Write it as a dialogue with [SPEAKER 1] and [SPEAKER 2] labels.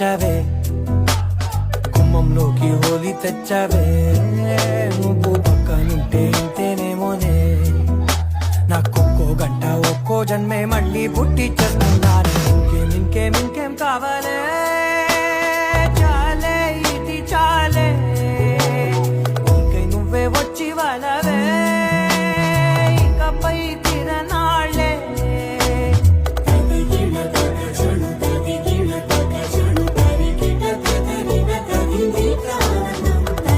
[SPEAKER 1] పెంచావే కుమ్మంలోకి హోలీ తెచ్చావే నువ్వు పక్కనుంటే ఇంతేనేమోనే నాకొక్కో గంట ఒక్కో జన్మే మళ్ళీ పుట్టించేస్తున్నాను ఇంకేం ఇంకేం ఇంకేం కావాలే